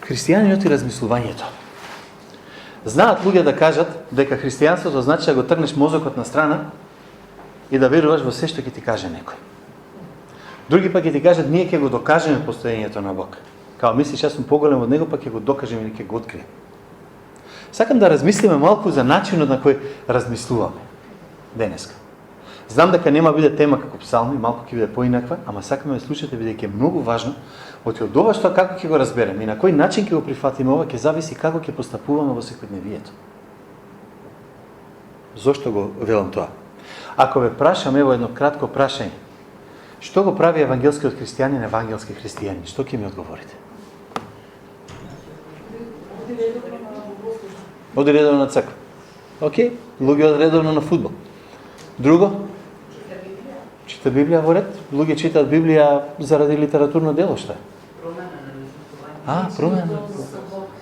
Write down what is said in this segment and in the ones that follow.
Христијанинот и размислувањето. Знаат луѓе да кажат дека христијанството значи да го тргнеш мозокот на страна и да веруваш во се што ќе ти каже некој. Други пак ќе ти кажат, ние ќе го докажеме постоењето на Бог. Као мислиш, јас сум поголем од него, пак ќе го докажеме или ќе го открием. Сакам да размислиме малку за начинот на кој размислуваме денеска. Знам дека нема биде тема како псалми, малку ќе биде поинаква, ама сакаме да слушате бидејќи е многу важно од ова што како ќе го разбереме и на кој начин ќе го прифатиме ова ќе зависи како ќе постапуваме во секојдневието. Зошто го велам тоа? Ако ве прашам, ево едно кратко прашање. Што го прави евангелскиот христијанин евангелски христијанин? Што ќе ми одговорите? Оди редовно на црква. Океј, луѓе од редовно на фудбал. Друго? Чита Библија во ред. Луѓе читаат Библија заради литературно дело, што е? Промена.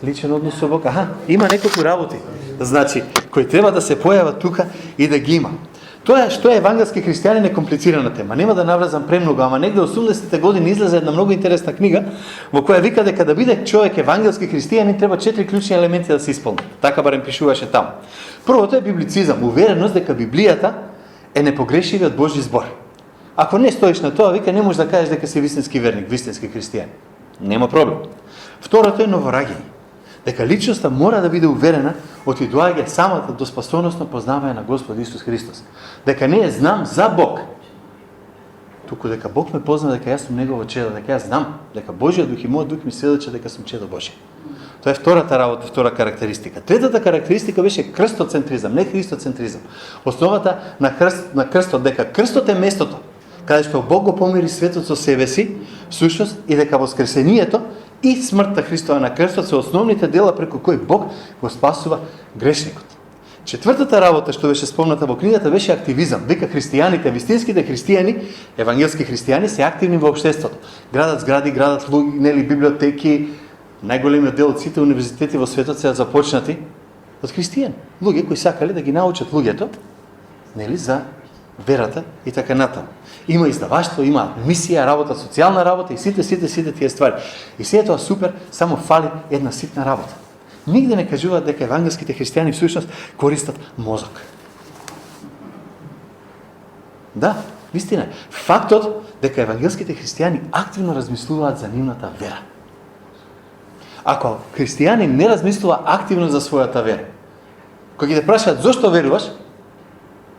Личен однос со Бог. Има неколку работи. Значи, кои треба да се појават тука и да ги има. Тоа што е евангелски христијанин е комплицирана тема. Нема да навлезам премногу, ама негде 80-те години излезе една многу интересна книга во која вика дека да биде човек евангелски христијанин треба 4 клучни елементи да се исполнат. Така барем пишуваше таму. Првото е библицизам, увереност дека Библијата е непогрешивиот Божји збор. Ако не стоиш на тоа, вика, не можеш да кажеш дека си вистински верник, вистински христијан. Нема проблем. Второто е новораѓање. Дека личноста мора да биде уверена од и доаѓа самата до спасоносно познавање на Господ Исус Христос. Дека не знам за Бог, туку дека Бог ме познава, дека јас сум Негово чедо, дека јас знам, дека Божиот дух и мојот дух ми сведочи дека сум чедо Божие. Тоа е втората работа, втора карактеристика. Третата карактеристика беше крстоцентризам, не христоцентризам. Основата на крстот, дека крстот е местото каде што Бог го помири светот со себе си, всушност, и дека воскресението и смртта Христова на крстот се основните дела преку кои Бог го спасува грешникот. Четвртата работа што беше спомната во книгата беше активизам. Вика христијаните, вистинските христијани, евангелски христијани се активни во општеството. Градат згради, градат луѓе, нели библиотеки, најголемиот дел од сите универзитети во светот се започнати од христијани. Луѓе кои сакале да ги научат луѓето, нели, за верата и така натаму. Има издаваштво, има мисија, работа, социјална работа и сите тие ствари. И се е тоа супер, само фали една ситна работа. Нигде не кажуваат дека евангелските христијани всушност користат мозок. Да, вистина е. Фактот дека евангелските христијани активно размислуваат за нивната вера. Ако христијани не размислува активно за својата вера, кога ги те прашаат зошто веруваш,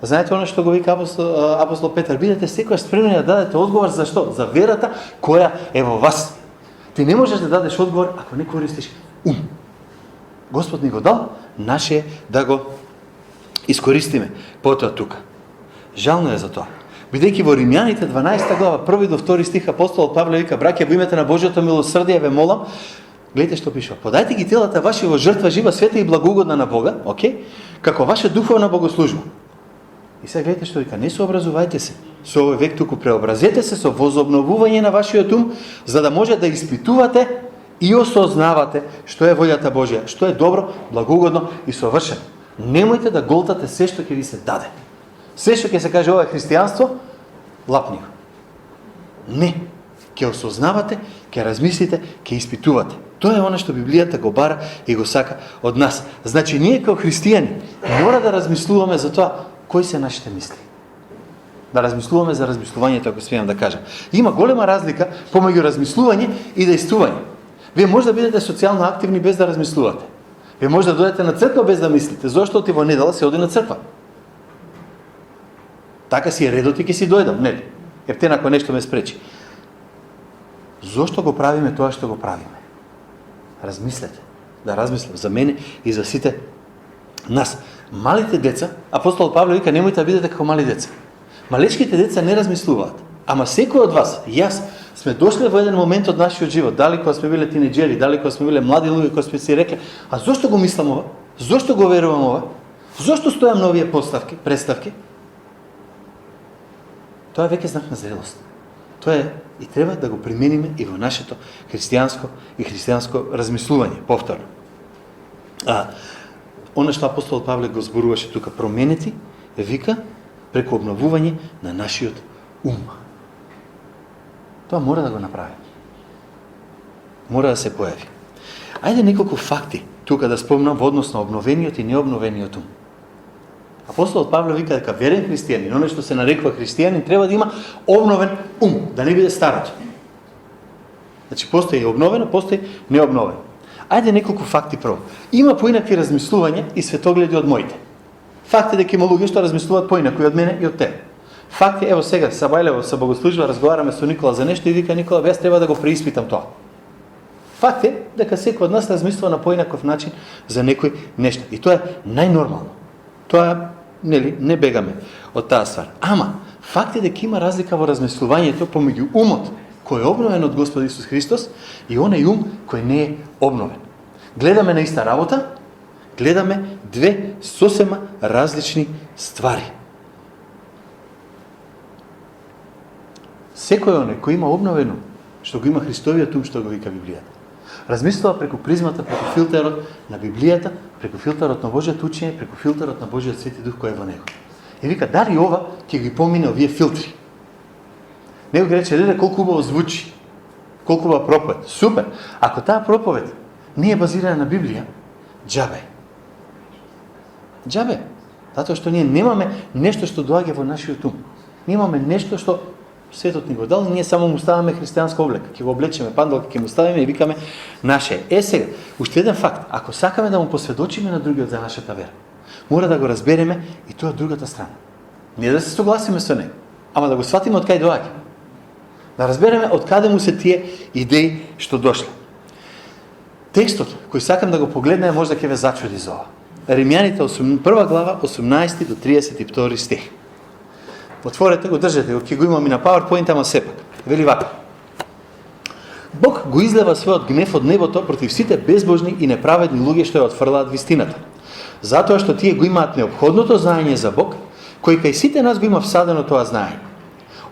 знаете оно што го вика апостол Петар, бидете секогаш спремни да дадете одговор за што? За верата која е во вас. Ти не можеш да дадеш одговор ако не користиш ум. Господ ни го дал, наше е да го искористиме потоа тука. Жално е за тоа. Бидејќи во Римјаните 12 глава, 1 до 2 стих апостолот Павле вика, браќа, во името на Божјото милосрдие ве молам, гледате што пишува. Подајте ги телата ваши во жртва жива, света и благоугодна на Бога, окей? Како ваша духовна богослужба. И сега гледате што вика, не сообразувајте се со овој век, туку преобразете се со возобновување на вашиот ум, за да може да испитувате и осознавате што е волјата Божја, што е добро, благоугодно и совршено. Немојте да голтате се што ќе ви се даде. Се што ќе се каже ова е христијанство, лапни го. Не. Ќе осознавате, ќе размислите, ќе испитувате. Тоа е она што Библијата го бара и го сака од нас. Значи, ние како христијани мора да размислуваме за тоа кои се нашите мисли. Да размислуваме за размислувањето, ако смеам да кажам. Има голема разлика помеѓу размислување и действување. Вие може да бидете социјално активни без да размислувате. Вие може да дојдете на црква без да мислите. Зошто ти во недела се оди на црква? Така си е редот и ќе си дојдам, нели? Ептен ако нешто ме спречи. Зошто го правиме тоа што го правиме? Размислете. Да размислам за мене и за сите нас. Малите деца, апостол Павле вика, немојте да бидете како мали деца. Малечките деца не размислуваат. Ама секој од вас, јас, сме дошли во еден момент од нашиот живот, дали кога сме биле тинеџери, дали кога сме биле млади луѓе, кога сме си рекле, а зошто го мислам ова? Зошто го верувам ова? Зошто стојам на овие представки? Тоа веќе знак на зрелост. Тоа е и треба да го примениме и во нашето христијанско размислување, повторно. Она што апостол Павле го зборуваше тука, променети, вика, преку обновување на нашиот ум. Тоа мора да го направи. Мора да се појави. Ајде неколку факти тука да спомнам во однос на обновениот и необновениот ум. Апостолот Павле вика дека верен христијанин, оној што се нарекува христијанин, треба да има обновен ум, да не биде старото. Значи, постои обновено, постои необновено. Ајде неколку факти прво. Има поинакви размислувања и светогледи од моите. Факт е дека има луѓе што размислуваат поинаку од мене и од тебе. Факт е, ево сега, Сабајлево се богослужба, разговараме со Никола за нешто и вика Никола, јас треба да го преиспитам тоа. Факт е дека секој од нас размислува на поинаков начин за некој нешто. И тоа е најнормално. Тоа, нели, не бегаме од таа ствар. Ама, факт е дека има разлика во размислувањето помеѓу умот кој е обновен од Господ Исус Христос и онај ум кој не е обновен. Гледаме на иста работа, гледаме две сосема различни ствари. Секој оној кој има обновено, што го има Христовиот ум, што го вика Библијата, размислува преку призмата, преку филтерот на Библијата, преку филтерот на Божјото учење, преку филтерот на Божјиот Свети Дух кој е во него. И вика, дали ова ќе ги помине овие филтри? Него ги рече, леле, колку убаво звучи, колку убава проповед. Супер! Ако таа проповед не е базирана на Библија, џабе. Џабе. Затоа што ние немаме нешто што доаѓа во нашиот ум. Немаме нешто што светот ни го дал, ние само му ставаме христијанска облека. Ќе го облечеме пандалка, ќе му ставиме и викаме наше. Сега, уште еден факт. Ако сакаме да му посведочиме на другиот за нашата вера, мора да го разбереме и тоа другата страна. Не да се согласиме со него, ама да го сватиме од кај доаѓа. Да разбереме од каде му се тие идеи што дошле. Текстот кој сакам да го погледнеме може да ќе ве зачуди за ова. Римјаните 1 глава 18 до 32 стих. Отворете го, држете го, ќе го имам и на PowerPoint, ама сепак. Вели вака. Бог го излева својот гнев од небото против сите безбожни и неправедни луѓе што ја отфрлаат вистината. Затоа што тие го имаат неопходното знаење за Бог, кој кај сите нас го има всадено тоа знаење.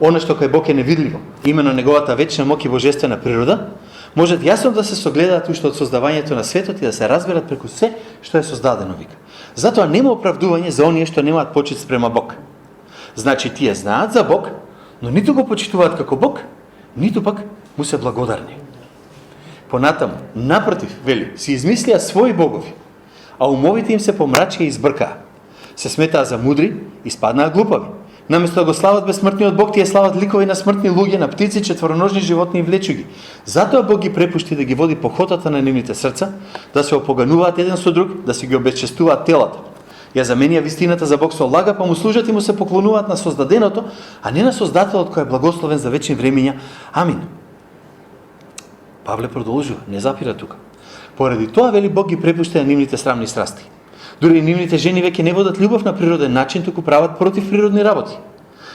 Оно што кај Бог е невидливо, имено неговата вечна моќ и божествена природа, можат јасно да се согледаат уште од создавањето на светот и да се разберат преку се што е создадено, вика. Затоа нема оправдување за оние што немаат почит спрема Бог. Значи тие знаат за Бог, но ниту го почитуваат како Бог, ниту пак му се благодарни. Понатаму, напротив, вели, си измислија своји богови, а умовите им се помрачија и избркаа. Се сметаа за мудри и спаднаа глупави. Наместо да го слават безсмртниот Бог, тие слават ликови на смртни луѓе, на птици, четвороножни животни и влечуги. Затоа Бог ги препушти да ги води по хотата на нивните срца, да се опогануваат еден со друг, да си ги обесчестуваат телата. Ја заменија вистината за Бог со лага, па му служат и му се поклонуваат на создаденото, а не на Создателот кој е благословен за вечни времиња. Амин. Павле продолжува, не запира тука. Поради тоа, вели, Бог ги препушти на нивните срамни страсти. Дури нивните жени веќе не водат љубов на природен начин, туку прават против природни работи.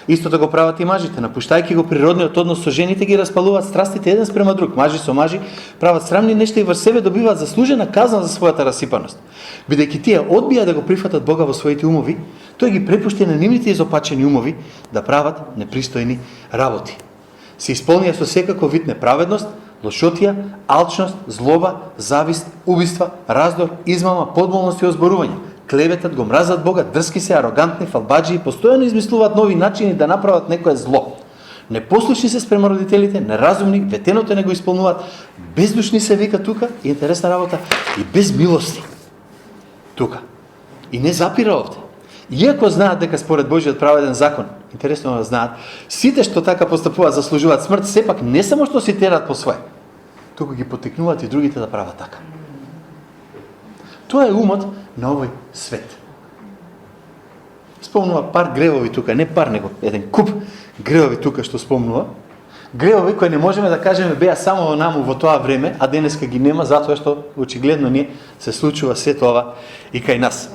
Истото го прават и мажите, напуштајќи го природниот однос со жените, ги распалуваат страстите еден спрема друг. Мажи со мажи прават срамни нешта и врз себе добиваат заслужена казна за својата расипаност. Бидејќи тие одбија да го прифатат Бога во своите умови, тој ги препушти на нивните изопачени умови да прават непристојни работи. Се исполнија со секако вид неправедност, лошотија, алчност, злоба, завист, убиства, раздор, измама, подмолност и озборување. Клеветат, го мразат Бога, дрски се, арогантни, фалбаџи и постојано измислуваат нови начини да направат некое зло. Непослушни се спрема родителите, неразумни, ветеното не го исполнуваат, бездушни се вика тука, и интересна работа, и безмилосни. Тука. И не запира овде. Иако знаат дека според Божиот праведен закон, интересно да знаат, сите што така постапуваат заслужуваат смрт, сепак не само што си терат по своje, туку ги потикнуваат и другите да прават така. Тоа е умот на овој свет. Спомнува пар гревови тука, не пар, него еден куп гревови тука што спомнува. Гревови кои не можеме да кажеме беа само наму во тоа време, а денеска ги нема, затоа што очигледно не се случува се тоа и кај нас.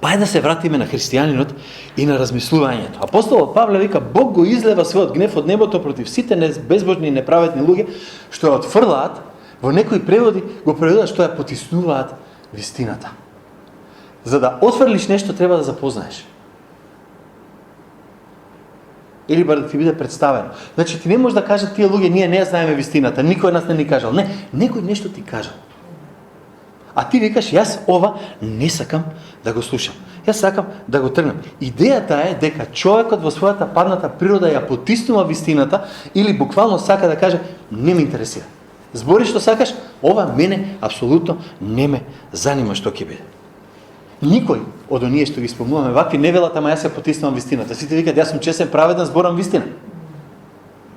Па да се вратиме на христијанинот и на размислувањето. Апостолот Павле вика, Бог го излева својот гнев од небото против сите безбожни и неправедни луѓе што ја отфрлаат, во некои преводи го преведуваат што ја потиснуваат вистината. За да отфрлиш нешто треба да запознаеш. Или бар да ти биде представено. Значи ти не можеш да кажеш тие луѓе ние не знаеме вистината, никој нас не ни кажал. Не, некој нешто ти кажал. А ти викаш, јас ова не сакам да го слушам. Јас сакам да го тргнам. Идејата е дека човекот во својата падната природа ја потиснува вистината или буквално сака да каже не ме интересира. Збори што сакаш, ова мене апсолутно не ме занима што ќе биде. Никој од оние што ги спомнуваме вакви не велат, ама јас се потиснувам вистината. Сите викат, јас сум честен, праведен, зборам вистина.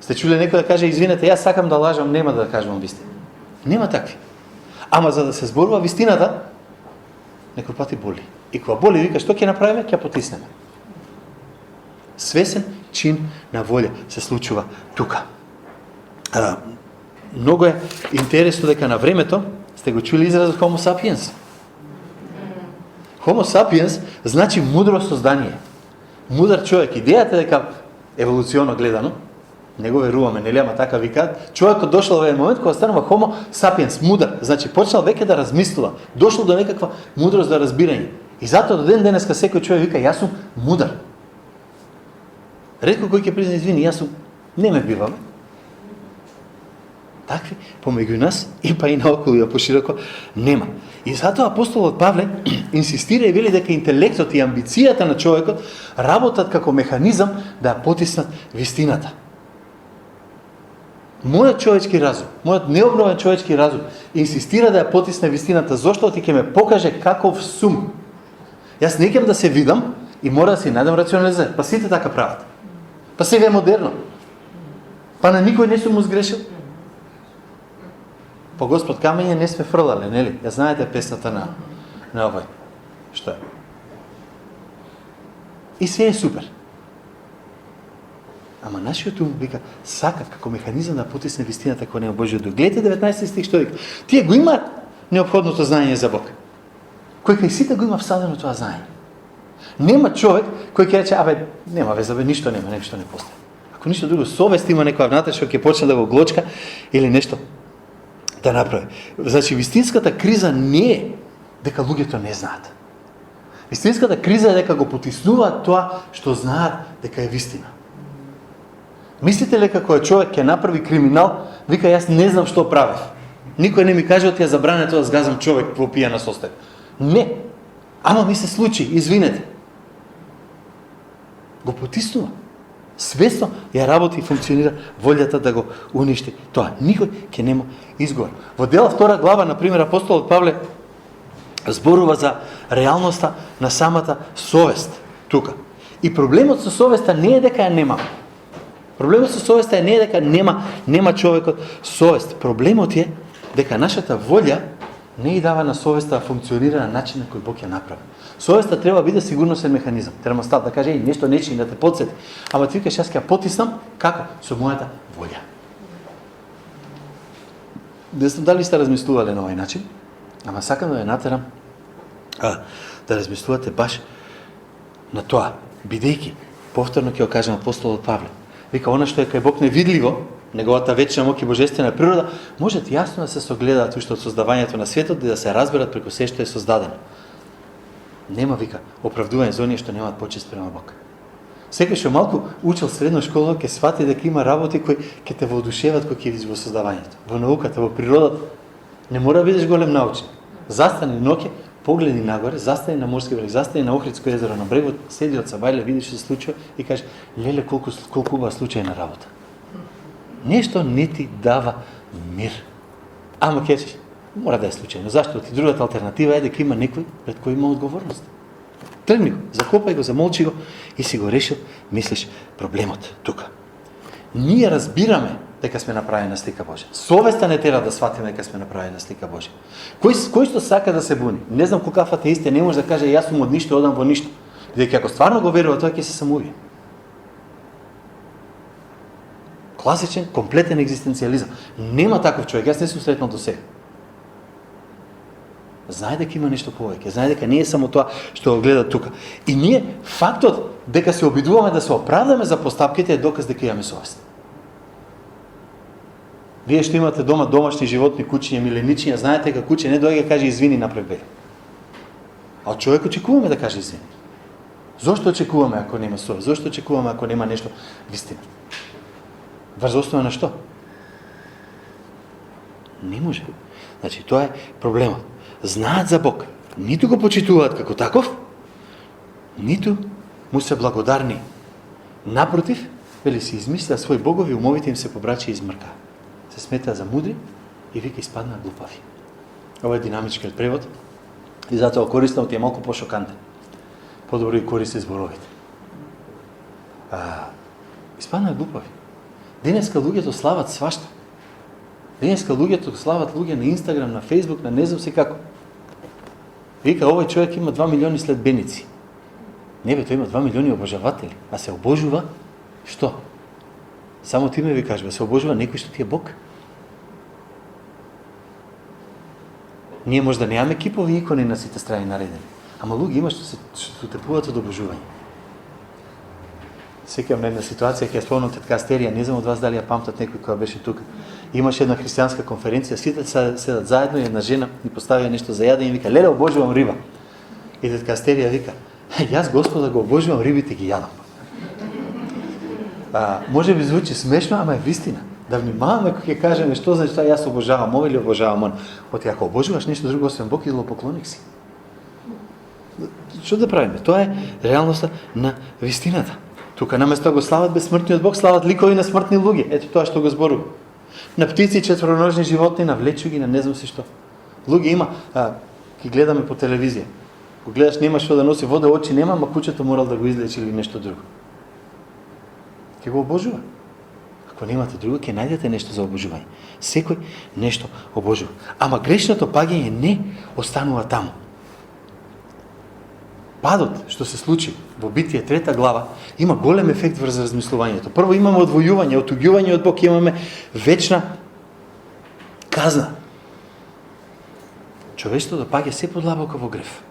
Сте чуле некој да каже, извинете, јас сакам да лажам, нема да кажувам вистина. Нема такви. Ама за да се зборува вистината, некој пати боли. И кога боли, вика, што ќе направиме? Ќе потиснеме. Свесен чин на волја се случува тука. Многу е интересно дека на времето сте го чули изразот Homo sapiens. Homo sapiens значи мудро создание. Мудар човек. Идејата дека еволуционно гледано, не го веруваме, нели, ама така викаат, човекот дошол во еден момент кога станува Homo sapiens, мудар, значи почнал веќе да размислува, дошол до некаква мудрост за разбирање. И затоа до ден денеска секој човек вика, јас сум мудар. Ретко кој ќе призна, извини, јас сум, не ме биваме. Такви помеѓу нас и па и наоколу и пошироко нема. И затоа апостолот Павле инсистира и вели дека интелектот и амбицијата на човекот работат како механизам да ја потиснат вистината. Мојот човечки разум, мојот необновен човечки разум инсистира да ја потисне вистината, зашто ти ќе ме покаже каков сум. Јас не ќе да се видам и мора да си најдам рационализација. Па сите така прават. Па сега е модерно. Па на никој не сум му сгрешил. По Господ камење не сме фрлале, нели? Ја знаете песната на овој. Што е? И се е супер. Ама нашиот ум вика, сака како механизам да потисне вистината која не е Божјиот дух. Гледате 19 стих што вика. Тие го имаат неопходното знаење за Бог. Кој кај сите го има всадено тоа знаење. Нема човек кој ќе рече, абе, нема веза, бе, ништо нема, нешто не постои. Ако ништо друго, совест има некоја внатре што ќе почне да го глочка или нешто да направи. Значи, вистинската криза не е дека луѓето не знаат. Вистинската криза е дека го потиснуваат тоа што знаат дека е вистина. Мислите ли како човек ќе направи криминал, вика, јас не знам што правев. Никој не ми каже, ти ја забране тоа да сгазам човек во пијана состојба. Не. Ама ми се случи, извинете. Го потиснува. Свесно ја работи и функционира волјата да го уништи тоа. Никој ќе нема изговор. Во дела 2 глава, например, апостолот Павле зборува за реалноста на самата совест тука. И проблемот со совеста не е дека ја нема. Проблемот со совеста не е дека нема човекот совест. Проблемот е дека нашата волја не и дава на совеста да функционира на начин на кој Бог ја направи. Совеста треба биде сигурносен механизам. Термостат да каже, нешто нечи да те подсети. Ама ти викаш, јас ќе ја потиснам, како? Со мојата волја. Не знам дали сте размислувале на овој начин, ама сакам да ја натерам да размислувате баш на тоа, бидејќи, повторно ќе го кажам апостолот Павле, вика, она што е кај Бог невидливо, неговата вечна мок и божествена природа, можат јасно да се согледаат уште од создавањето на светот и да се разберат преку се што е создадено. Нема, вика, оправдување за оние што немаат почест према Бог. Секој што малку учил средно школа ќе свати дека има работи кои ќе те воодушеват кога ќе видиш во создавањето, во науката, во природата. Не мора да бидеш голем научник. Застани ноќе, погледни нагоре, застани на морски брег, застани на Охридско езеро, на брегот, седи од Сабајле, видиш што се случува и кажеш, леле, колку убава случајна работа. Нешто не ти дава мир. Ама кечеш, мора да е случајно. Зашто? Ти другата алтернатива е дека има некој пред кој има одговорност. Тргни го, закопај го, замолчи го и си го решил, мислиш, проблемот тука. Ние разбираме дека сме направени на слика Божја. Совеста не тера да сватиме дека сме направени на слика Божја. Кој што сака да се буни? Не знам колкав атеист е, не може да каже јас сум од ништо одам во ништо. Дека ако стварно го верува, тоа ќе се самоубие. Класичен, комплетен екзистенцијализам. Нема таков човек, јас не сум сретнал до сега. Знае дека има нешто повеќе, знае дека не е само тоа што го гледа тука. И ние, фактот дека се обидуваме да се оправдаме за постапките е доказ дека имаме совест. Вие што имате дома домашни животни, кучиња, миленичиња, знаете дека куче не доаѓа каже извини напред бе. А од човек очекуваме да каже извини. Зошто очекуваме ако нема совест? Зошто очекуваме ако нема нешто вистина? Врз основа на што? Не може. Значи, тоа е проблемот. Знаат за Бог, ниту го почитуваат како таков, ниту му се благодарни. Напротив, вели си измислят своји богови, умовите им се побрачи и измрка. Се сметаат за мудри и вика испадна глупави. Ова е динамичкиот превод и затоа користам ти е малку пошокантен. Подобро и користи зборовите. Испадна глупави. Денеска луѓето слават свашта. Денеска луѓето слават луѓе на Инстаграм, на Фейсбук, на не знам си како. Вика, овој човек има 2 милиони следбеници. Не бе, тој има 2 милиони обожаватели. А се обожува, што? Само ти ме ви кажеш, се обожува некој што ти е Бог. Ние може да немаме кипови икони на сите страни наредени. Ама луѓе има што тепуваат од обожување. Секам на една ситуација, ќе ја спомнам тетка Астерија, не знам од вас дали ја памтат некој која беше тука. Имаше една христијанска конференција, сите седат заедно и една жена ни поставија нешто за јадење и вика: "Леле, обожувам риба." И тетка Астерија вика: "Јас Господа го обожувам, рибите ги јадам." Може би звучи смешно, ама е вистина. Да внимаваме кога ќе кажеме што значи тоа јас обожавам ова или обожавам он. Оти ако обожуваш нешто друго освен Бог, идолопоклоник си. Што да правиме? Тоа е реалноста на вистината. Тука наместо го слават безсмртниот Бог, слават ликови на смртни луѓе. Ето тоа што го зборува. На птици, четвороножни животни, на влечуги, на не знам си што. Луѓе има, ги гледаме по телевизија. Го гледаш, нема што да носи вода, очи нема, ма кучето морал да го излечи или нешто друго. Ќе го обожува. Ако немате друго, ќе најдете нешто за обожување. Секој нешто обожува. Ама грешното паѓање не останува таму. Падот, што се случи во Битие 3 глава, има голем ефект врз размислувањето. Прво имаме одвојување, отуѓување од Бог, имаме вечна казна. Човештвото паѓа се подлабоко во грев.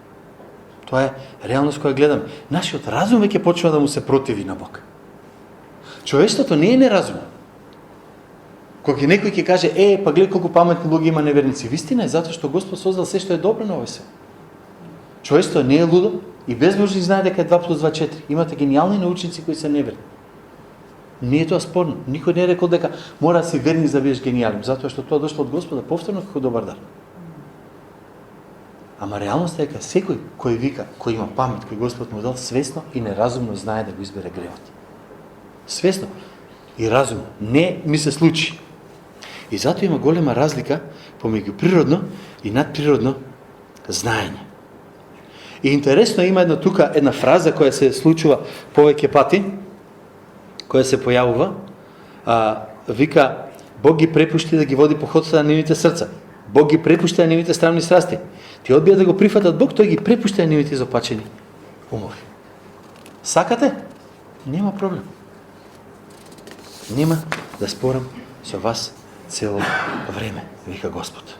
Тоа е реалност која гледаме. Нашиот разум веќе почва да му се противи на Бог. Човештвото не е неразумно. Кога некој ќе каже: па гледај колку паметни луѓе има неверници. Вистина е затоа што Господ создал се што е добро на овој свет. Човештвото не е лудо и безбожник знае дека е 2 + 2 4. Имате гениални научници кои се неверни. Не е тоа спорно. Никој не е рекол дека мора да си верни за да бидеш гениален, затоа што тоа дошло од Господа повторно како добар дар. Ама реалноста е дека секој кој вика, кој има памет, кој Господ му дал, свесно и неразумно знае да го избере гревот. Свесно и разумно. Не ми се случи. И затоа има голема разлика помеѓу природно и надприродно знаење. И интересно има една фраза која се случува повеќе пати, која се појавува, вика: Бог ги препушти да ги води по ходот на нивните срца. Бог ги препушти на нивните страмни страсти. Ти одбија да го прифатат Бог, тој ги препушти на нивните изопачени умови. Сакате? Нема проблем. Нема да спорам со вас цело време, вика Господ.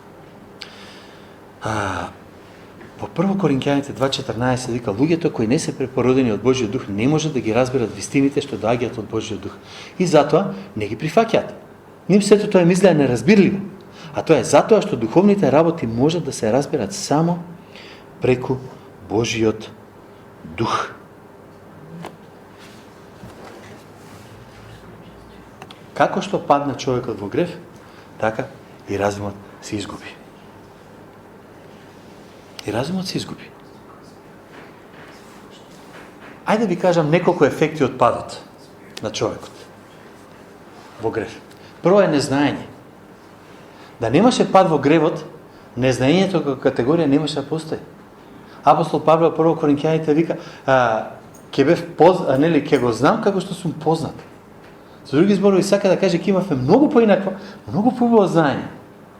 Во 1 Коринќаните 2:14 вика: луѓето кои не се препородени од Божиот дух не можат да ги разберат вистините што доаѓаат од Божиот дух. И затоа не ги прифаќаат. Ним сето тоа им изгледа неразбирливо. А тоа е затоа што духовните работи можат да се разберат само преку Божиот дух. Како што падна човекот во грев, така и разумот се изгуби. И разумот се изгуби. Ајде да ви кажам неколку ефекти од падот на човекот во грев. Прво е незнаење. Да немаше пад во гревот, незнаењето како категорија немаше да постои. Апостол Павле во 1 Коринќаните вика: ќе го знам како што сум познат. Со други зборови сака да каже ќе имавме многу поинакво, многу поубаво знаење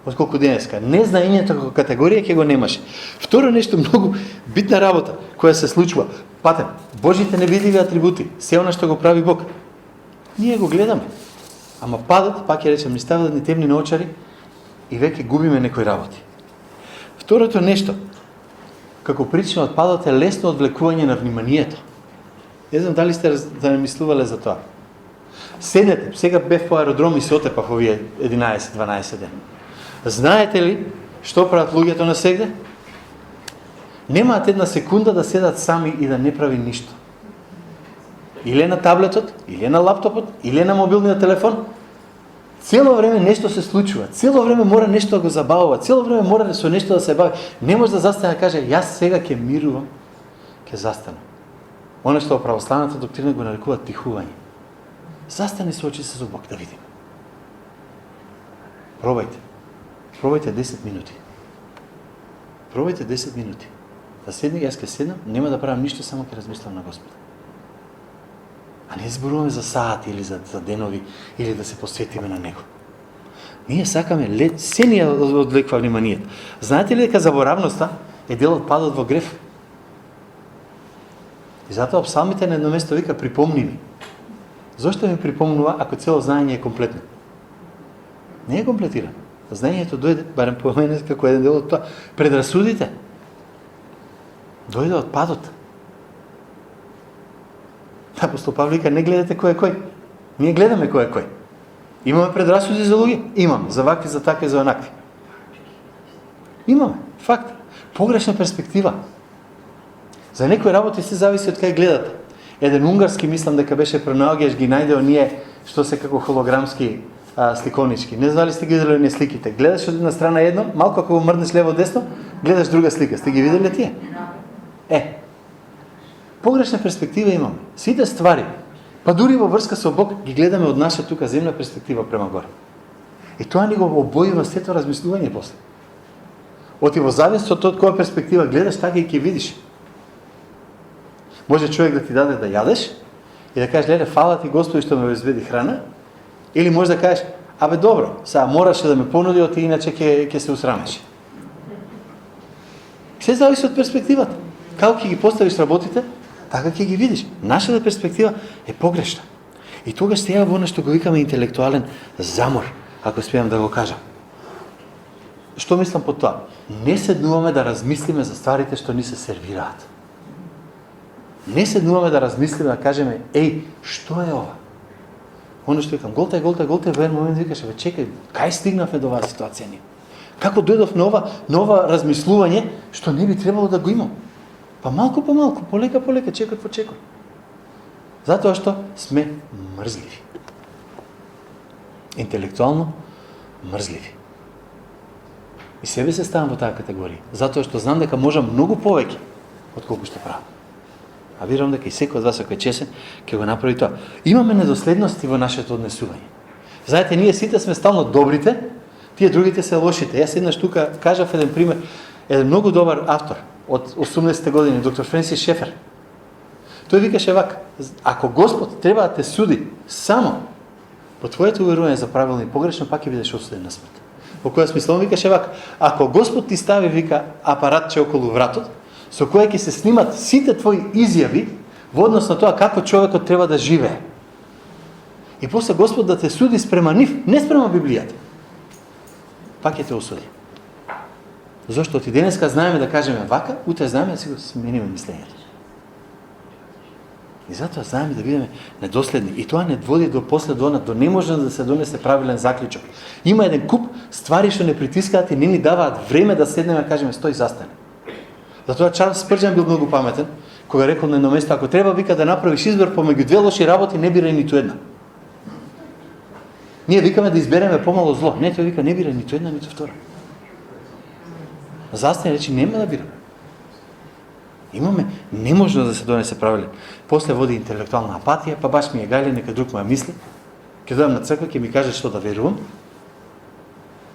отколку денеска. Незнаењето како категорија ќе го немаше. Второ нешто многу битна работа која се случува. Патем, Божите невидливи атрибути, се она што го прави Бог. Ние го гледаме. Ама падот, пак ќе речем, ни стави да ни темни наочари и веќе губиме некои работи. Второто нешто, како причина од падот е лесно одвлекување на вниманието. Не знам дали сте замислувале за тоа. Седнете, сега бев по аеродром и се отепав овие 11-12 дена. Знаете ли што прават луѓето на сегде? Немаат една секунда да седат сами и да не прави ништо. Или на таблетот, или на лаптопот, или на мобилниот телефон. Цело време нешто се случува. Цело време мора нешто да го забавува. Цело време мора со нешто да се бави. Не може да застане да каже: јас сега ќе мирувам, ќе застанам. Оно што православната доктрина го нарекува тихување. Застани со очи со Бог да видиме. Пробајте. Пробајте 10 минути. Пробајте 10 минути. Да седне, јас ке седнам, нема да правам ништо, само ке размислам на Господа. А не зборуваме за сати или за денови, или да се посветиме на Него. Ние сакаме, се ни одвлеква вниманието. Знаете ли дека заборавноста е дел од падот во греф? И затоа псалмите на едно место вика припомни ми. Зошто ми припомнува ако цело знаење е комплетно? Не е комплетирано. Знаењето дојде, барем по мене како еден дел од тоа. Предрасудите дојде од падот. Апостол Павле вика, не гледате кој е кој. Ние гледаме кој е кој. Имаме предрасуди за луѓе? Имаме. За вакви, за такви, за онакви. Имаме. Факт. Погрешна перспектива. За некои работи се зависи од кај гледате. Еден унгарски, мислам дека беше пронаоѓаш, ги најдео ние, што се како холограмски сликонички. Не знали сте ги видели оние сликите. Гледаш од една страна едно, малку ако го мрднеш лево десно, гледаш друга слика. Сте ги видели тие? Погрешна перспектива имаме. Сите ствари, па дури во врска со Бог, ги гледаме од наша тука земна перспектива према горе. И тоа ни го обојува сето размислување после. Оти во зависност од која перспектива гледаш, така и ќе видиш. Може човек да ти даде да јадеш и да кажеш, леле, фала ти Господи што ме обезбеди храна, или може да кажеш, абе добро, сега мораше да ме понуди, оти иначе ќе се усрамеш. Се зависи од перспективата. Како ќе ги поставиш работите, така ќе ги видиш. Нашата перспектива е погрешна. И тогаш се јава во нешто го викаме интелектуален замор, ако спеам да го кажам. Што мислам по тоа? Не седнуваме да размислиме за стварите што ни се сервираат. Не седнуваме да размислиме, да кажеме, еј, што е ова? Оно што викам, голтај, во еден момент викаше, бе, чекај, кај стигнавме до оваа ситуација ние? Како дојдов нова размислување, што не би требало да го имам? Па малку по малку, полека, чекор по чекор. Затоа што сме мрзливи. Интелектуално мрзливи. И себе се ставам во таа категорија. Затоа што знам дека можам многу повеќе од колку што правам. А верувам дека и секој од вас ако е чесен, ќе го направи тоа. Имаме недоследности во нашето однесување. Знаете, ние сите сме стално добрите, тие другите се лошите. Јас еднаш тука кажав еден пример, еден многу добар автор од 80-те години, доктор Френсис Шефер. Тој викаше вака, ако Господ треба да те суди само по твоето уверување за правилно и погрешно, пак ќе бидеш осуден на смрт. Во која смисла он викаше вака, ако Господ ти стави, вика, апаратче околу вратот, со која ќе се снимат сите твои изјави во однос на тоа како човекот треба да живее. И после Господ да те суди спрема нив, не спрема Библијата, пак ќе те осуди. Зошто ти денеска знаеме да кажеме вака, утре знаеме да си го смениме мислењето. И затоа знаеме да бидеме недоследни. И тоа не води до после до не може да се донесе правилен заклучок. Има еден куп ствари што не притискаат и не ни даваат време да седнеме и кажеме стој, застане. Затоа Чарлс Спрџан бил многу паметен, кога рекол на едно место, ако треба вика да направиш избор помеѓу две лоши работи, не бирај ниту една. Ние викаме да избереме помало зло. Не, тој вика не бирај ниту една, ниту втора. Застане, речи, нема да бираме. Имаме, не може да се донесе правилен. После води интелектуална апатија, па баш ми е гајле, нека друг ме мисли. Ќе дојдам на црква, ќе ми каже што да верувам.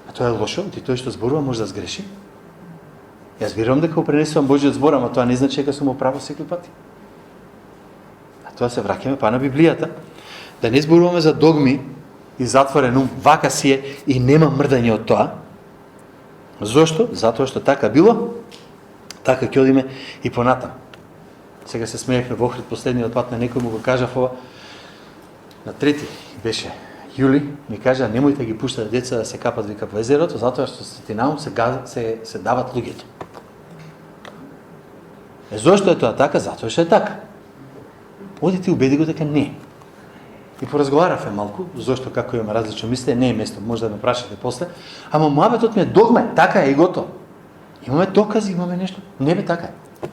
А тоа е лошо, ти тој што зборува може да сгреши. Јас верувам дека го пренесувам Божиот збор, ама тоа не значи дека сум управо секој пат. А тоа се враќаме па на Библијата, да не зборуваме за догми и затворен ум, вака си е и нема мрдање од тоа. Зошто? Затоа што така било, така ќе одиме и понатам. Сега се смеевме во Охрид последниот пат на некој му го кажав ова. На 3 беше јули, ми кажа немојте ги пуштате деца да се капат вика во езерото, затоа што светлинаум се дават луѓето. Зошто е тоа така? Затоа што е така. Оди ти убеди го дека не. И поразговаравме малку, зошто како имаме различно мислење, не е место, може да ме прашате после, ама муабетот ми е догме, така е и готово. Имаме докази, имаме нешто, не бе така е.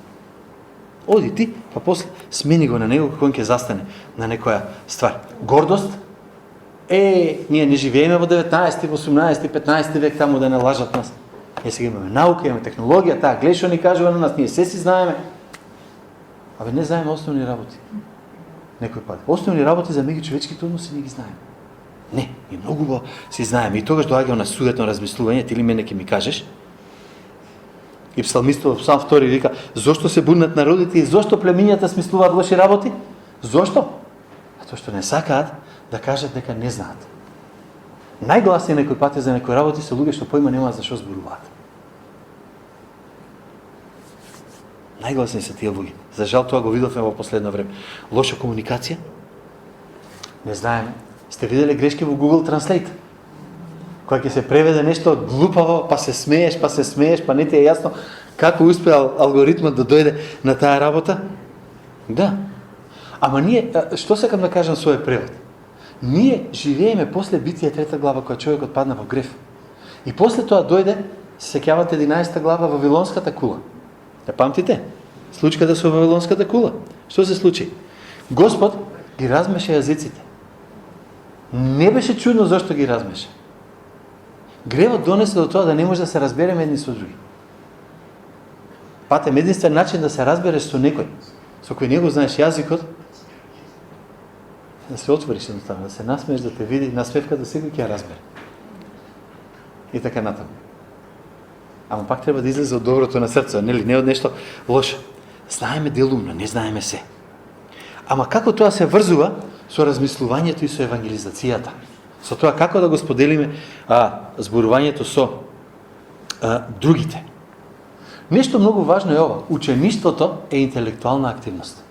Оди ти, па после смени го на него како он ќе застане на некоја ствар. Гордост? Ние не живееме во 19, 18, 15 век таму да не лажат нас. Ние сега имаме наука, имаме технологија, таа гледа што ни кажува на нас, ние се си знаеме. Абе не знаеме основни работи. Некој пат. Основни работи за меѓучовечките односи не ги знаеме. Не, И многу го си знаеме. И тогаш доаѓа на суетно размислување, ти ли мене ќе ми кажеш? И псалмистот во Псалм 2 вика, зошто се бунат народите и зошто племињата смислуваат лоши работи? Зошто? Затоа што не сакаат да кажат дека не знаат. Најгласни некои пати за некои работи се луѓе што поима немаат за што зборуваат. Најгласни се тие луѓе. За жал тоа го видовме во последно време. Лоша комуникација? Не знаеме. Сте виделе грешки во Google Translate? Кога ќе се преведе нешто глупаво, па се смееш, па не ти е јасно како успеал алгоритмот да дојде на таа работа? Да. Ама ние, што сакам да кажам со овој превод? Ние живееме после Битие 3 глава, кога човекот падна во грев. И после тоа дојде, се сеќавате 11 глава, Вавилонската кула. Да памтите? Случката со Вавилонската кула. Што се случи? Господ ги размеше јазиците. Не беше чудно зашто ги размеше. Гревот донесе до тоа да не може да се разбереме едни со други. Патем единствен начин да се разбереш со некој, со кој не го знаеш јазикот, да се отвориш едноставно, да се насмееш, да те види, насмевката секој ќе ја разбере. И така натаму. Ама пак треба да излезе од доброто на срцето, нели, не од нешто лошо. Знаеме делумно, не знаеме се. Ама како тоа се врзува со размислувањето и со евангелизацијата? Со тоа како да го споделиме зборувањето со другите? Нешто многу важно е ова. Учеништвото е интелектуална активност.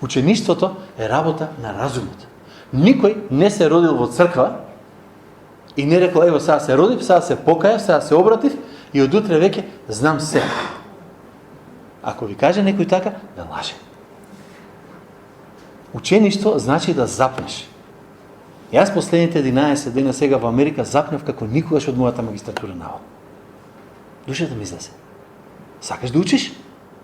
Учеништвото е работа на разумот. Никој не се родил во црква и не рекол, ево сега се родив, сега се покајав, сега се обратив и од утре веќе знам се. Ако ви каже некој така, да лаже. Учеништво значи да запнеш. Јас последните 11 дена сега во Америка запнав како никогаш од мојата магистратура навод. Душата ми излезе. Сакаш да учиш?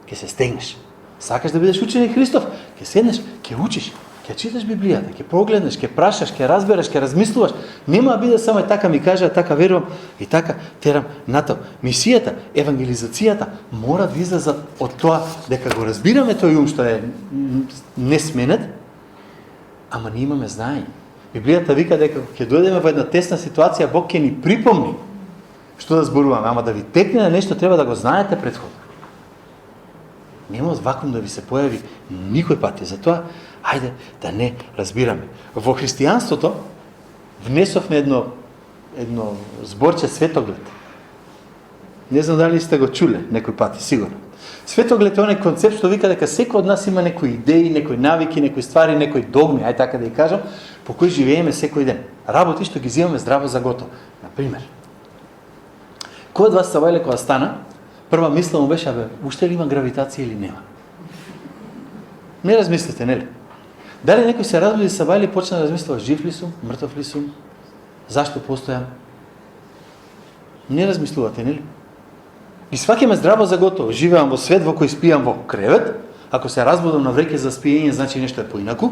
Ке се стегнеш. Сакаш да бидеш ученик Христов? Ке седнеш, ке учиш, ке читаш Библијата, ке погледнеш, ке прашаш, ке разбереш, ке размислуваш. Нема да биде само така ми кажа, така верувам и така терам натаму. Мисијата, евангелизацијата мора да излезе од тоа дека го разбираме тој ум што е несменет, ама не имаме знаење. Библијата вика дека ќе дојдеме во една тесна ситуација, Бог ќе ни припомни што да зборуваме, ама да ви текне на нешто треба да го знаете претходно. Нема вакуум да ви се појави никој пати. Затоа, ајде да не разбираме. Во христијанството внесовме едно зборче светоглед. Не знам дали сте го чуле некој пати, сигурно. Светоглед е оној концепт што вика дека секој од нас има некои идеи, некои навики, некои ствари, некои догми, ај така да ја кажам, по кои живееме секој ден. Работи што ги взимаме здраво за готово. Например, кој од вас Савајле кога стана, прва мисла му беше, уште ли има гравитација или нема? Не размислите, нели? Дали некој се разбуди Савајле и почна да размислува, жив ли сум, мртов ли сум, зашто постојам? Не размислувате, нели? И сваќаме здраво за готово. Живеам во свет во кој спијам во кревет, ако се разбудам на вреќе за спиење, значи нешто е поинаку.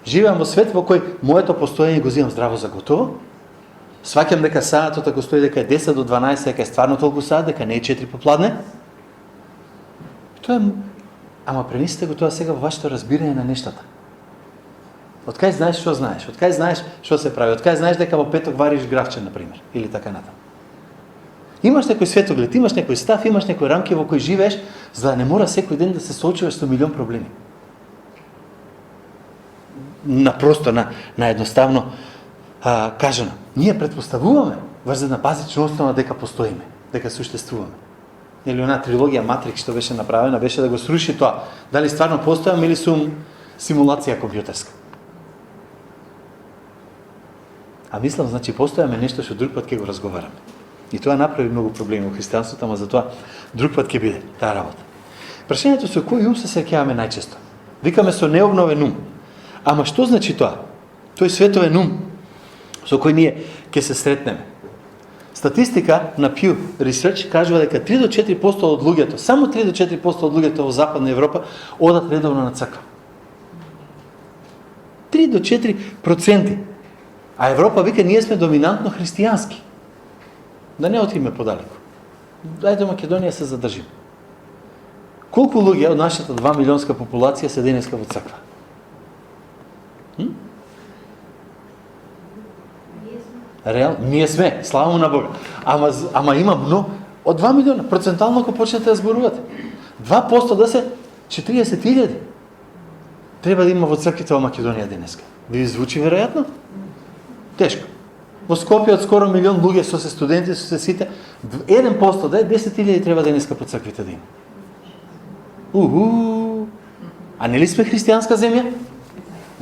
Живеам во свет во кој моето постоење го земам здраво за готово. Сваќам дека саатот ако стои дека е 10 до 12, дека е стварно толку саат, дека не е 4 попладне. Тоа е... Ама пренесете го тоа сега во вашето разбирање на нештата. Од кај знаеш што знаеш? Од кај знаеш што се прави? Од кај знаеш дека во петок вариш гравче, например, или така натаму? Имаш некој светоглед, имаш некој став, имаш некој рамки во кој живееш, за да не мора секој ден да се соочуваш со милион проблеми. На едноставно кажано. Ние претпоставуваме врз една базична основа дека постоиме, дека суштествуваме. Или она трилогија Матрикс што беше направена, беше да го сруши тоа. Дали стварно постојам или сум симулација компјутерска. А мислам, значи, постојаме нешто што друг пат ќе го разговараме. И тоа направи многу проблеми во христијанството, ама затоа друг пат ќе биде таа работа. Прашањето со кој ум се сеќаваме најчесто? Викаме со необновен ум. Ама што значи тоа? Тој световен ум со кој ние ќе се сретнеме. Статистика на Pew Research кажува дека 3 до 4% од луѓето, само 3 до 4% од луѓето во Западна Европа одат редовно на црква. 3 до 4%. А Европа вика ние сме доминантно христијански. Да не отиме подалеку. Ајде Македонија се задржиме. Колку луѓе од нашата 2 милионска популација се денеска во црква? Реално, ние сме, слава му на Бога. Ама има много, од 2 милиона, процентално ако почнете да зборувате. 2% да се 40,000. Треба да има во црквите во Македонија денеска. Ви звучи веројатно? Тешко. Во Скопје од скоро 1 милион луѓе со се студенти, со се сите, 1% да е 10,000 треба денеска по црквите да има. А не ли сме христијанска земја?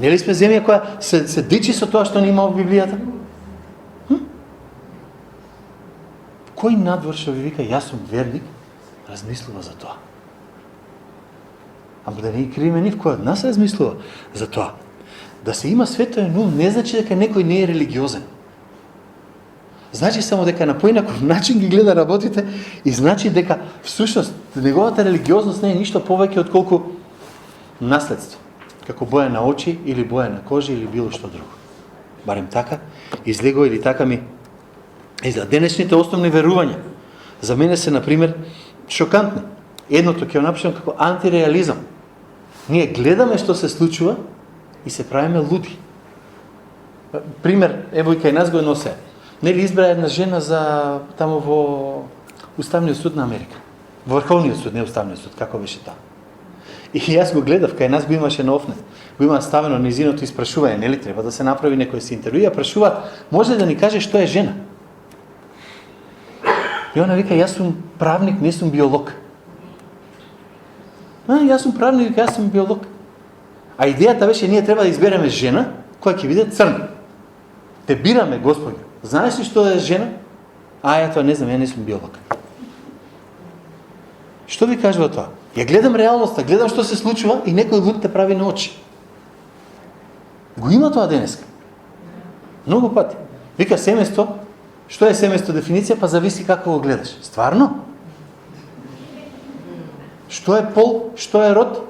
Не ли сме земја која се дичи со тоа што не има во Библијата? Кој надвор што ви вика, јас сум верник, размислува за тоа? Ама да не ги криеме нив, кој од нас размислува за тоа? Да се има светоен ум не значи дека некој не е религиозен. Значи само дека на поинаков начин ги гледа работите и значи дека всушност неговата религиозност не е ништо повеќе отколку наследство, како боја на очи или боја на кожи или било што друго. Барем така излегува или така ми изгледа. Денешните основни верувања за мене се на пример шокантни. Едното ќе го напишам како антиреализам. Ние гледаме што се случува и се правиме луди. Пример, ево и кај нас го носе. Нели избра една жена за тамо во Уставниот суд на Америка. Во Врховниот суд, не Уставниот суд, како беше таа. И јас го гледав, кај нас го имаше на Офнет. Го има ставено низиното испрашување, нели треба да се направи некој се интервју, ја прашуваат, може да ни каже што е жена? И она вика, јас сум правник, не сум биолог. Јас сум правник, јас сум биолог. А идејата беше, ние треба да избереме жена, која ќе биде црна. Те бираме, Господи. Знаеш ли што е жена? Ја тоа не знам, ја не сум биолог. Што ви кажува тоа? Ја гледам реалноста, гледам што се случува и некој луд те прави на очи. Го има тоа денеска. Многу пати. Вика семејство, што е семејство дефиниција, па зависи како го гледаш. Стварно? Што е пол, што е род?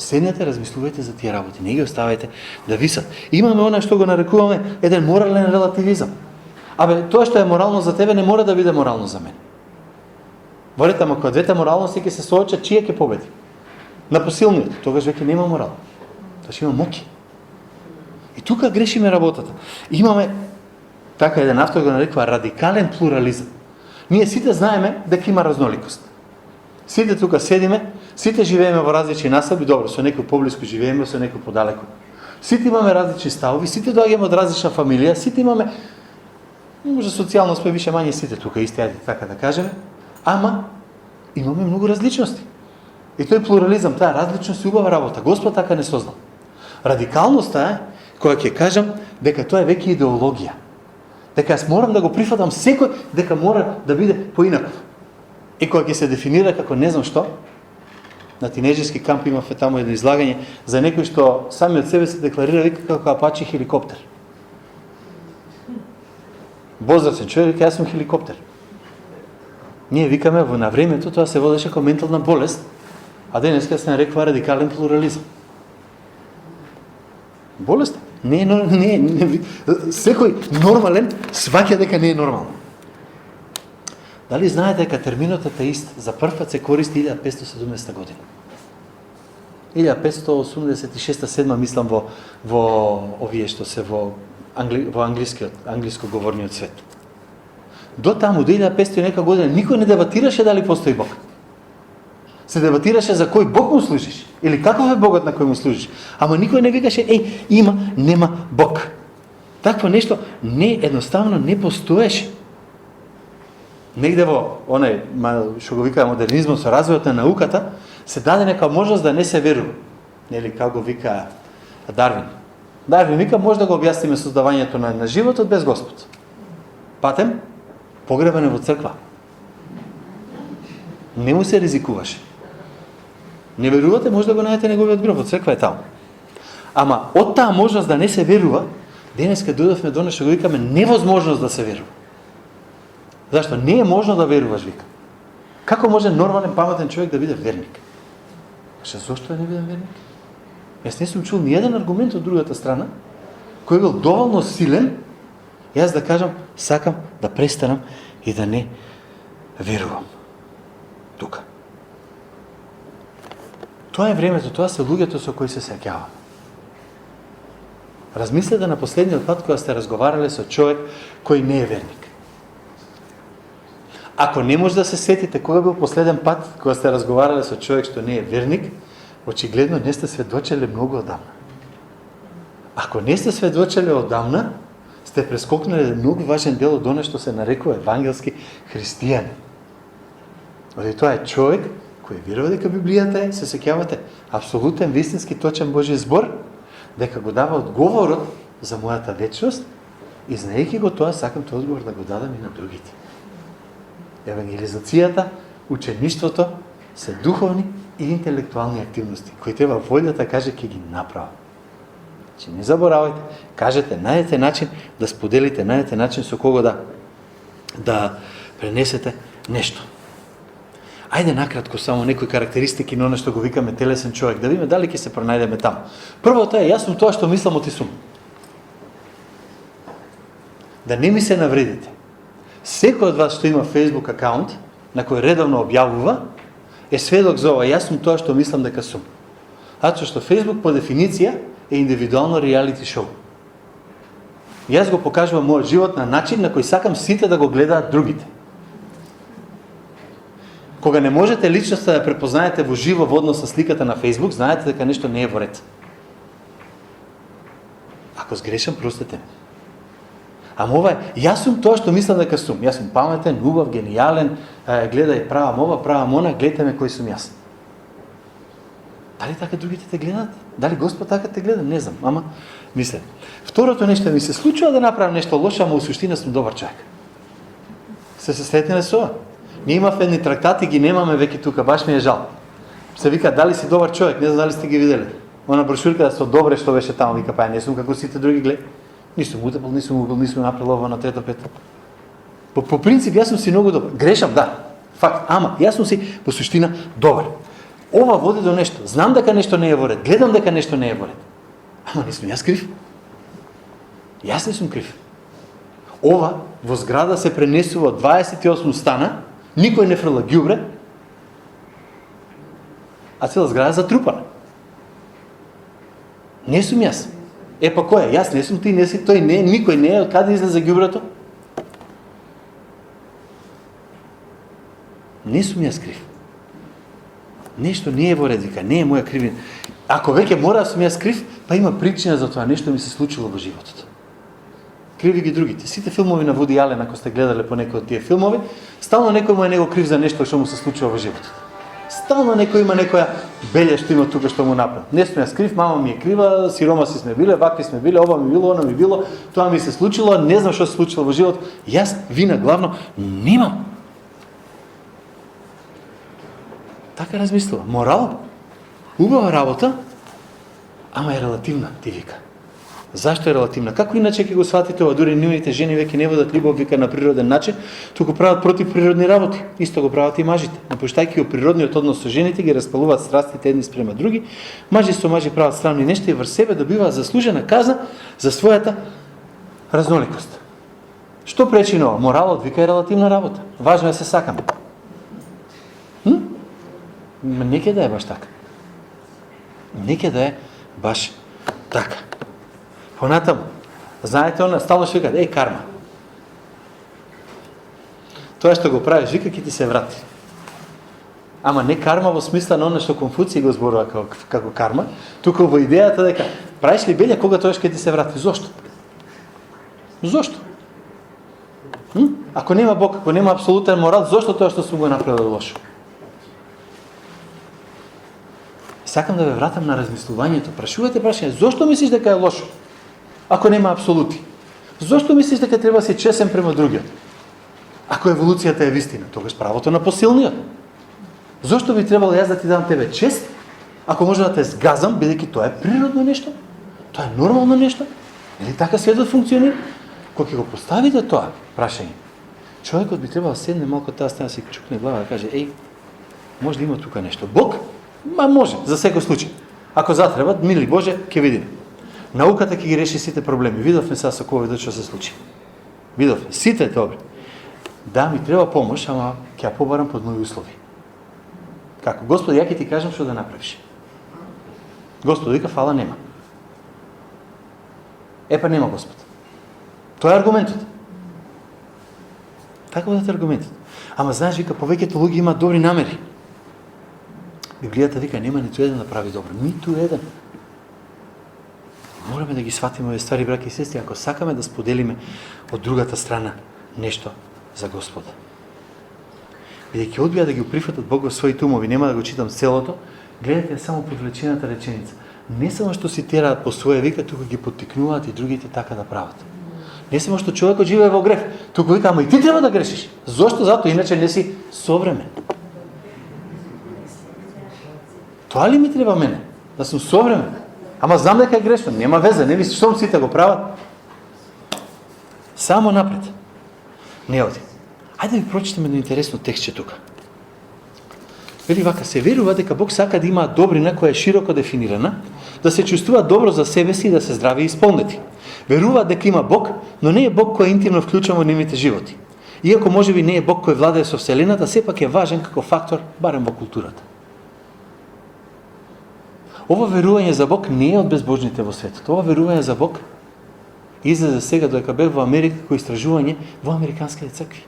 Седнете, размислувајте за тие работи, не ги оставајте да висат. Имаме она што го нарекуваме еден морален релативизам. Тоа што е морално за тебе не мора да биде морално за мене. Волете, ама кога двете моралности ќе се соочат, чија ќе победи? На посилниот, тогаш веќе нема морал. Тоа ќе има моки. И тука грешиме работата. Имаме, така еден автор го нарекува радикален плурализам. Ние сите знаеме дека има разноликост. Сите тука седиме, сите живееме во различни насоби, добро, со некој поблиску живееме, со некој подалеку. Сите имаме различни ставови, сите доаѓаме од различна фамилија, сите имаме, може социјално сме више мање сите тука исти, ајде така да кажеме, ама имаме многу различности. И тој плурализам, таа различност е убава работа. Господ така не создал. Радикалноста е, која ќе кажам, дека тоа е веќе идеологија. Дека јас морам да го прифатам секој, дека мора да биде поинаков. И која ќе се дефинира како не знам што, на тинеџерски камп имавме таму едно излагање за некој што сами од себе се декларира вика како Апачи хеликоптер. Возрастен човек вика, јас сум хеликоптер. Ние викаме на времето тоа се водеше како ментална болест, а денеска се нарекува радикален плурализам. Болест? Не, секој нормален сваќа дека не е нормално. Дали знаете дека терминот атеист за прв пат се користи 1570 година? 1586-7 мислам во овие што се во англиско говорниот свет. До таму, до 1500 нека година, никој не дебатираше дали постои Бог. Се дебатираше за кој Бог му служиш, или каков е Богот на кој му служиш. Ама никој не викаше, има, нема Бог. Такво нешто едноставно не постоеше. Негде во онај, што го вика модернизмот со развојот на науката, се даде нека можност да не се верува. Нели, како го вика Дарвин. Дарвин вика, може да го објасниме создавањето на животот без Господ. Патем, погребане во црква. Не му се ризикуваше. Не верувате, може да го најдете неговиот гроб, во црква е таму. Ама од таа можност да не се верува, денеска дојдовме до нешто што го викаме невозможност да се верува. Зашто? Не е можно да веруваш, вика. Како може нормален, паметен човек да биде верник? Зошто не биде верник? Јас не сум чул ни еден аргумент од другата страна, кој бил доволно силен, јас да кажам, сакам да престанам и да не верувам. Тука. Тоа е времето, тоа се луѓето со кои се сеќавам. Размислете на последниот пат кога сте разговарале со човек кој не е верник. Ако не може да се сетите кога бил последен пат кога сте разговарале со човек што не е верник, очигледно не сте сведочеле многу одамна. Ако не сте сведочеле одамна, сте прескокнале многу важен дел од оно што се нарекува евангелски христијани. Оди тоа е човек кој верува дека Библијата е, се сеќавате, апсолутен, вистински, точен Божи збор, дека го дава одговорот за мојата вечност и знаејќи го тоа, сакам тој одговор да го дадам и на другите. Евангелизацијата, учеништвото се духовни и интелектуални активности, кои треба волјата каже ќе ги направи. Че не заборавајте, кажете, најдете начин да споделите, најдете начин со кого да пренесете нешто. Ајде накратко само некои карактеристики на оно што го викаме телесен човек, да видиме дали ќе се пронајдеме таму. Првото е, јас сум тоа што мислам оти сум. Да не ми се навредите. Секој од вас што има Facebook акаунт, на кој редовно објавува, е сведок за ова, јас сум тоа што мислам дека сум. Затоа што Facebook по дефиниција е индивидуално реалити шоу. Јас го покажувам мојот живот на начин на кој сакам сите да го гледаат другите. Кога не можете личноста да препознаете во живо во однос со сликата на Facebook, знаете дека нешто не е во ред. Ако сгрешам, простете ме. Ама ова е, јас сум тоа што мислам дека сум. Јас сум паметен, убав, гениален, гледај, правам ова, правам она, гледате ме кој сум јас. Дали така другите те гледаат? Дали Господ така те гледа? Не знам, ама мисле. Второто нешто ми се случува да направам нешто лошо, ама у суштина сум добар човек. Се сретнеле со ова? Ние имавме едни трактати, ги немаме веќе тука, баш ми е жал. Се вика, дали си добар човек, не знам дали сте ги виделе. Она брошурка да со добре што беше таму, вика, па не сум како сите други, глед. Не сум утепал, не сум убил, не сум направил ова на трето, пето. По принцип, јас сум си многу добар. Грешам, да, факт, ама јас сум си по суштина добар. Ова води до нешто. Знам дека нешто не е во ред, гледам дека нешто не е во ред. Ама не сум јас крив. Јас не сум крив. Ова во зграда се пренесува 28 стана, никој не фрла ѓубре, а цела зграда затрупана. Не сум јас. Па кој е? Јас не сум, ти не си, тој не е, никој не е, од каде излезе ѓубрето? Не сум јас крив. Нешто не е во ред, вика, не е моја кривина. Ако веќе мора да сум јас крив, па има причина за тоа, нешто ми се случило во животот. Криви ги другите. Сите филмови на Вуди Ален, ако сте гледале по некои од тие филмови, стално некој му е него крив за нешто што му се случува во животот. Стално некој има некоја белја што има тука што му направи. Не сум јас крив, мама ми е крива, сиромаси сме биле, вакви сме биле, ова ми било, она ми било, тоа ми се случило, не знам што се случило во живот. Јас вина главно немам. Така размислува. Морал, убава работа, ама е релативна, ти вика. Зашто е релативна? Како иначе ќе го сватите ова? Дури нивните жени веќе не водат љубов, вика, на природен начин, туку прават противприродни работи. Исто го прават и мажите. Напуштајќи го природниот однос со жените, ги распалуваат страстите едни спрема други. Мажи со мажи прават странни нешта и врз себе добиваат заслужена казна за својата разноликост. Што пречи на ова? Моралот, вика, е релативна работа. Важно е се сакаме. Неќе да е баш така. Неќе да е баш така. Понатаму, знаете, она стално што вика, карма. Тоа што го правиш, вика, ќе ти се врати. Ама не карма во смисла на оно што Конфуција го зборува како карма, туку во идејата дека правиш ли белја, кога тоа ќе ти се врати. Зошто? Зошто? Ако нема Бог, ако нема апсолутен морал, зошто тоа што сум го направил лошо? Сакам да ве вратам на размислувањето. Прашувате прашање, зошто мислиш дека е лошо? Ако нема апсолути. Зошто мислиш дека треба да си чесен према другиот? Ако еволуцијата е вистина, тогаш правото на посилниот. Зошто би требало јас да ти дам тебе чест, ако може да те сгазам, бидејќи тоа е природно нешто? Тоа е нормално нешто? Или така светот функционира? Кога ќе го поставите тоа прашање, човекот би требало да седне малку таа страна, си чукне глава да каже, може да има тука нешто. Бог? Може, за секој случај. Ако затреба, мили Боже, ќе видиме. Науката ќе ги реши сите проблеми. Видовме сега со COVID што се случи. Видовме, сите добри. Да, ми треба помош, ама ќе ја побарам под мои услови. Како? Господи, ја ќе ти кажам што да направиш. Господи, вика, фала нема. па нема Господ. Тоа е аргументот. Така е аргументот. Ама знаеш, вика, повеќето луѓе имаат добри намери. Библијата вика, нема ниту еден да прави добро. Ниту еден. Мораме да ги сватиме овие ствари, браќи и сестри, ако сакаме да споделиме од другата страна нешто за Господа. Бидејќи одбија да ги прифатат Бог во своите умови, нема да го читам целото, гледате само подвлечената реченица. Не само што си тераат по своја вика, туку ги поттикнуваат и другите така да прават. Не само што човекот живее во греф, туку вика, ама и ти треба да грешиш. Зошто? Зато, иначе не си современ. Тоа ли ми треба мене? Да сум современ? Ама знам дека е грешно, нема веза, нели што сите го прават? Само напред. Не оди. Ајде да ви прочитаме едно интересно текстче тука. Вели вака, се верува дека Бог сака да има добрина која е широко дефинирана, да се чувствува добро за себе си и да се здрави и исполнети. Верува дека има Бог, но не е Бог кој е интимно вклучен во нивните животи. Иако можеби не е Бог кој владее со вселената, сепак е важен како фактор, барем во културата. Ова верување за Бог не е од безбожните во светот. Ова верување за Бог излезе сега додека бев во Америка кој истражување во американските цркви.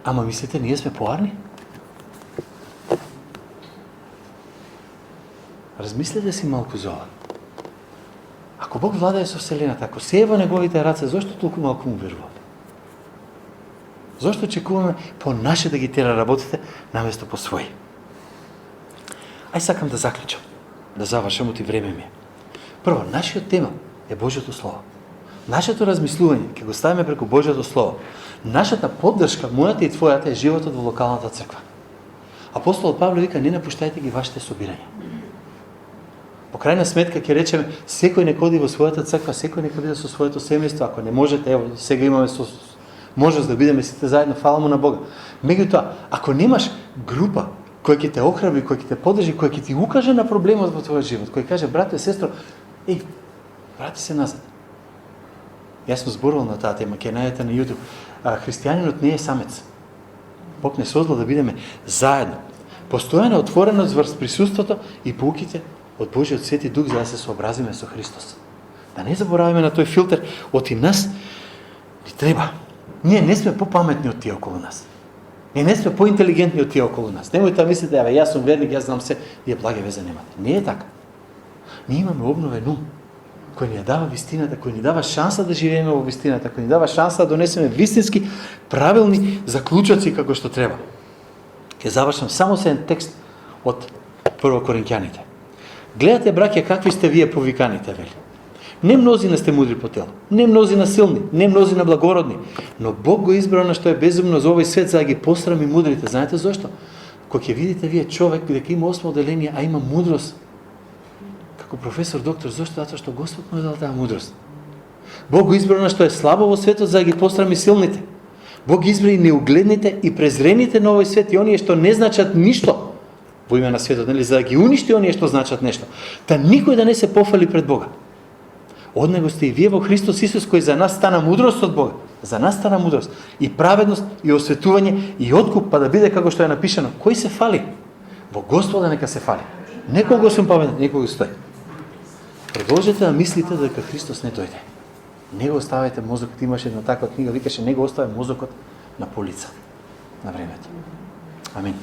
Ама мислите, ние сме поарни? Размислете си малку за ова. Ако Бог владее со вселената, ако се е во неговите раце, зошто толку малку му веруваме? Зошто чекуваме по наше да ги тера работите, наместо по своји? Ај сакам да заклучам, да завршам, оти време ми е. Прво, нашиот тема е Божјото Слово. Нашето размислување ќе го ставиме преку Божјото Слово. Нашата поддршка, мојата и твојата, е животот во локалната црква. Апостол Павле вика, не напуштајте ги вашите собирања. По крајна сметка ќе речеме, секој нека оди во својата црква, секој нека биде со своето семејство, ако не можете, ево, сега имаме можност да бидеме сите заедно, фала му на Бога. Меѓутоа, ако немаш група кој ќе те охрабри, кој ќе те поддржи, кој ќе ти укаже на проблемот во твојот живот, кој каже, брате, сестро, врати се назад. Јас сум зборувал на таа тема, ќе најдете на YouTube. Христијанинот не е самец. Бог не создал да бидеме заедно. Постојана отвореност врз присуството и поуките од Божиот Свети Дух за да се сообразиме со Христос. Да не забораваме на тој филтер, оти нас ни треба. Ние не сме попаметни од тие околу нас. Ние не сме поинтелигентни од тие околу нас. Немојте да мислите, јас сум верник, јас знам се, вие благи везе немате. Не е така. Ние имаме обновен ум, кој ни ја дава вистината, кој ни дава шанса да живееме во вистината, кој ни дава шанса да донесеме вистински правилни заклучоци како што треба. Ќе завршам само со еден текст од Прво Коринќаните. Гледате, браќа, какви сте вие повиканите, вели. Не мнозина сте мудри по тело, не мнозина силни, не мнозина благородни, но Бог го избрал на што е безумно за овој свет за да ги посрами мудрите. Знаете зошто? Кога ќе видите вие човек дека има 8 оделение, а има мудрост, како професор, доктор, зошто? Затоа што Господ му дал таа мудрост. Бог го избрал на што е слабо во светот за да ги посрами силните. Бог избра и неугледните и презрените на овој свет и оние што не значат ништо во име на светот, нели, за да ги уништи оние што значат нешто. Та никој да не се пофали пред Бога. Од него сте и вие во Христос Исус, кој за нас стана мудрост од Бога. За нас стана мудрост и праведност и осветување и откуп, па да биде како што е напишано. Кој се фали? Во Господа нека се фали. Некого сум паметен, некого стои. Продолжете да мислите дека Христос не дојде. Не го оставајте мозокот, имаше една таква книга, викаше не го оставај мозокот на полица на времето. Амин.